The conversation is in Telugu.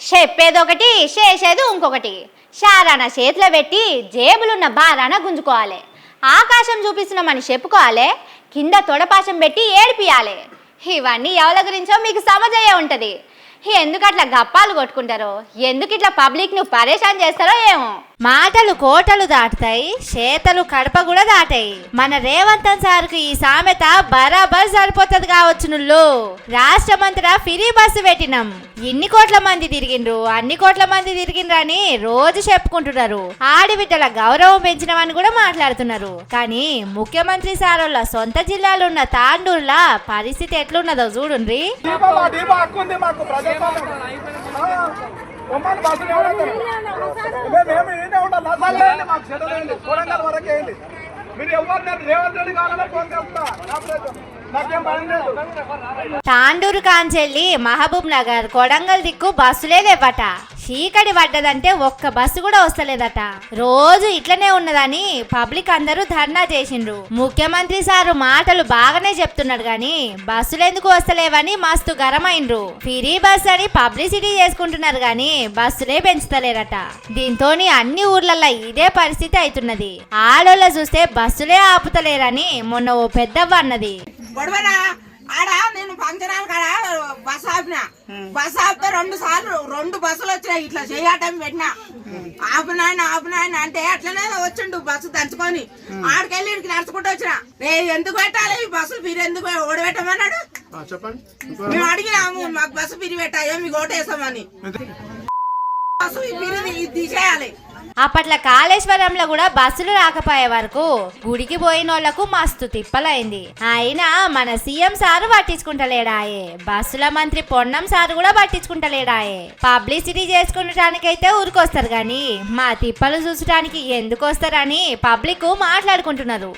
చెప్పేదొకటి చేసేది ఇంకొకటి. షారాన చేతిలో పెట్టి జేబులున్న బారాన గుంజుకోవాలి. ఆకాశం చూపిస్తున్నామని చెప్పుకోవాలి. కింద తొడపాశం పెట్టి ఏడిపియాలి. ఇవన్నీ ఎవరి గురించో మీకు సమజయ్యే ఉంటుంది. ఎందుకు అట్లా గప్పాలు కొట్టుకుంటారో, ఎందుకు ఇట్లా పబ్లిక్ ను పరేషాన్ చేస్తారో ఏమో. మాటలు కోటలు దాటుతాయి, చేతలు కడప కూడా దాటాయి. మన రేవంతన్ సార్కు ఈ సామెత బరాబర్ సరిపోతుంది కావచ్చు. నుళ్ళు రాష్ట్రమంతటా ఫ్రీ బస్సు పెట్టినాం, ఇన్ని కోట్ల మంది తిరిగిండ్రు, అన్ని కోట్ల మంది తిరిగిండ్రు అని రోజు చెప్పుకుంటున్నారు. ఆడిబిడ్డల గౌరవం పెంచినవని కూడా మాట్లాడుతున్నారు. కానీ ముఖ్యమంత్రి సారోళ్ళ సొంత జిల్లాలున్న తాండూరులా పరిస్థితి ఎట్లున్నదో చూడుండ్రి. తాండూరు కాంచెల్లి మహబూబ్ నగర్ కొడంగల్ దిక్కు బస్సులే లేవట. చీకటి పడ్డదంటే ఒక్క బస్సు కూడా వస్తలేదట. రోజు ఇట్లనే ఉన్నదని పబ్లిక్ అందరూ ధర్నా చేసిండ్రు. ముఖ్యమంత్రి సారు మాటలు బాగానే చెప్తున్నాడు గాని బస్సులు ఎందుకు వస్తలేవని మస్తు గరమైండ్రు. ఫ్రీ బస్ అని పబ్లిసిటీ చేసుకుంటున్నారు గాని బస్సులే పెంచుతలేరట. దీంతోని అన్ని ఊర్లల్లో ఇదే పరిస్థితి అవుతున్నది. ఆడోళ్ళ చూస్తే బస్సులే ఆపుతలేరని మొన్న ఓ పెద్దవ్వ అన్నది. ఆడ నేను ఫంక్షన్ హాల్ కాడ బస్ ఆపిన, బస్ ఆపితే 2 సార్లు 2 బస్సులు వచ్చినాయి. ఇట్లా చేయటం పెట్టినా, ఆపునాయన అంటే అట్లనే వచ్చిండు బస్సు దంచుకొని. ఆడికెళ్ళి ఇడికి నడుచుకుంటూ వచ్చిన. ఎందుకు పెట్టాలి ఈ బస్సులు, మీరు ఎందుకు ఓడబెట్టమన్నాడు. మేము అడిగినాము, మాకు బస్సు పిరి పెట్టాయో మీకు ఓటేసామని. బస్సు పిరి తీసేయాలి. అప్పట్ల కాళేశ్వరంలో కూడా బస్సులు రాకపోయే వరకు గుడికి పోయిన వాళ్ళకు మస్తు తిప్పలైంది. అయినా మన సీఎం సారు పట్టించుకుంటలేడాయే, బస్సుల మంత్రి పొన్నం సారు కూడా పట్టించుకుంటలేడాయే. పబ్లిసిటీ చేసుకుంటానికైతే ఊరికొస్తారు గాని మా తిప్పలు చూసడానికి ఎందుకు వస్తారని పబ్లిక్ మాట్లాడుకుంటున్నారు.